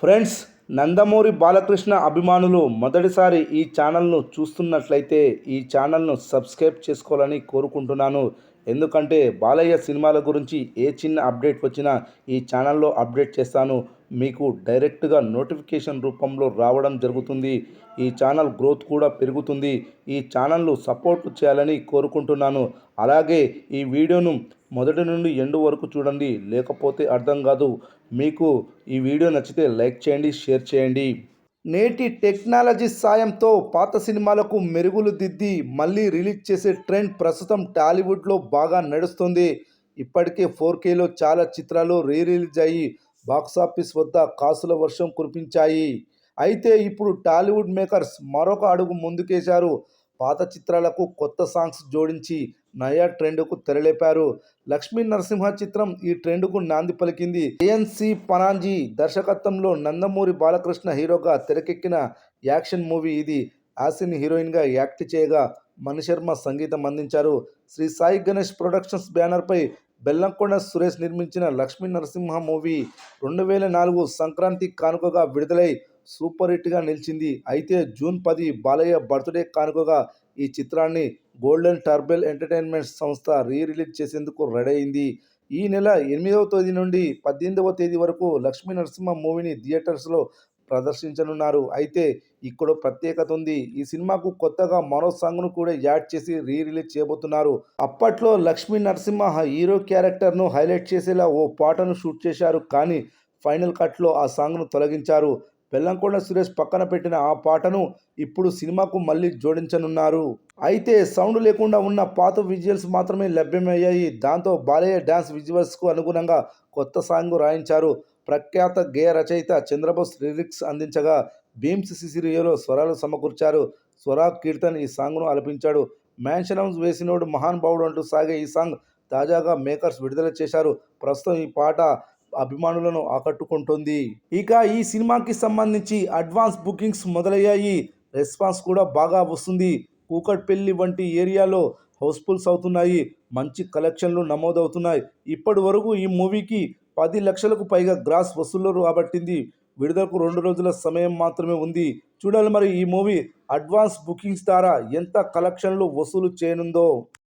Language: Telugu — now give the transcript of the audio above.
ఫ్రెండ్స్, నందమూరి బాలకృష్ణ అభిమానులు మొదటిసారి ఈ ఛానల్ను చూస్తున్నట్లయితే ఈ ఛానల్ను సబ్స్క్రైబ్ చేసుకోవాలని కోరుకుంటున్నాను. ఎందుకంటే బాలయ్య సినిమాల గురించి ఏ చిన్న అప్డేట్ వచ్చినా ఈ ఛానల్లో అప్డేట్ చేస్తాను. మీకు డైరెక్ట్గా నోటిఫికేషన్ రూపంలో రావడం జరుగుతుంది. ఈ ఛానల్ గ్రోత్ కూడా పెరుగుతుంది. ఈ ఛానల్ను సపోర్ట్ చేయాలని కోరుకుంటున్నాను. అలాగే ఈ వీడియోను మొదటి నుండి ఎండ్ వరకు చూడండి, లేకపోతే అర్థం కాదు. మీకు ఈ వీడియో నచ్చితే లైక్ చేయండి, షేర్ చేయండి. నేటి టెక్నాలజీ సాయంతో పాత సినిమాలకు మెరుగులు దిద్ది మళ్ళీ రిలీజ్ చేసే ట్రెండ్ ప్రస్తుతం టాలీవుడ్లో బాగా నడుస్తుంది. ఇప్పటికే 4Kలో చాలా చిత్రాలు రిలీజ్ అయ్యి బాక్సాఫీస్ వద్ద కాసుల వర్షం కురిపించాయి. అయితే ఇప్పుడు టాలీవుడ్ మేకర్స్ మరొక అడుగు ముందుకేశారు. పాత చిత్రాలకు కొత్త సాంగ్స్ జోడించి నయా ట్రెండ్కు తెరలేపారు. లక్ష్మీ నరసింహ చిత్రం ఈ ట్రెండ్కు నాంది పలికింది. ఏఎన్సి పనాంజీ దర్శకత్వంలో నందమూరి బాలకృష్ణ హీరోగా తెరకెక్కిన యాక్షన్ మూవీ ఇది. హాసిని హీరోయిన్గా యాక్ట్ చేయగా మణిశర్మ సంగీతం అందించారు. శ్రీ సాయి గణేష్ ప్రొడక్షన్స్ బ్యానర్పై బెల్లంకొండ సురేష్ నిర్మించిన లక్ష్మీ నరసింహ మూవీ 2004 సంక్రాంతి కానుకగా విడుదలై సూపర్ హిట్గా నిలిచింది. అయితే జూన్ 10 బాలయ్య బర్త్డే కానుకగా ఈ చిత్రాన్ని గోల్డెన్ టర్బెల్ ఎంటర్టైన్మెంట్స్ సంస్థ రిలీజ్ చేసేందుకు రెడీ అయింది. ఈ నెల 8వ తేదీ నుండి 18వ తేదీ వరకు లక్ష్మీ నరసింహ మూవీని థియేటర్స్లో ప్రదర్శించనున్నారు. అయితే ఇక్కడ ప్రత్యేకత ఉంది. ఈ సినిమాకు కొత్తగా మరో సాంగ్ను కూడా యాడ్ చేసి రిలీజ్ చేయబోతున్నారు. అప్పట్లో లక్ష్మీ నరసింహ హీరో క్యారెక్టర్ను హైలైట్ చేసేలా ఓ పాటను షూట్ చేశారు. కానీ ఫైనల్ కట్లో ఆ సాంగ్ను తొలగించారు. బెల్లంకొండ సురేష్ పక్కన పెట్టిన ఆ పాటను ఇప్పుడు సినిమాకు మళ్ళీ జోడించనున్నారు. అయితే సౌండ్ లేకుండా ఉన్న పాత విజువల్స్ మాత్రమే లభ్యమయ్యాయి. దాంతో బాలయ్య డ్యాన్స్ విజువల్స్కు అనుగుణంగా కొత్త సాంగ్ రాయించారు. ప్రఖ్యాత గేయ రచయిత చంద్రబోస్ లిరిక్స్ అందించగా భీమ్స్ సిసిరియోలో స్వరాలు సమకూర్చారు. స్వరా కీర్తన్ ఈ సాంగ్ను ఆలపించాడు. మ్యాన్షన్ హౌస్ వేసినోడు మహానుభావుడు అంటూ సాగే ఈ సాంగ్ తాజాగా మేకర్స్ విడుదల చేశారు. ప్రస్తుతం ఈ పాట అభిమానులను ఆకట్టుకుంటుంది. ఇక ఈ సినిమాకి సంబంధించి అడ్వాన్స్ బుకింగ్స్ మొదలయ్యాయి. రెస్పాన్స్ కూడా బాగా వస్తుంది. కూకట్పల్లి వంటి ఏరియాలో హౌస్ఫుల్స్ అవుతున్నాయి. మంచి కలెక్షన్లు నమోదవుతున్నాయి. ఇప్పటి వరకు ఈ మూవీకి 10 లక్షలకు పైగా గ్రాస్ వసూళ్లు రాబట్టింది. విడుదలకు 2 రోజుల సమయం మాత్రమే ఉంది. చూడాలి మరి ఈ మూవీ అడ్వాన్స్ బుకింగ్స్ ద్వారా ఎంత కలెక్షన్లు వసూలు చేయనుందో.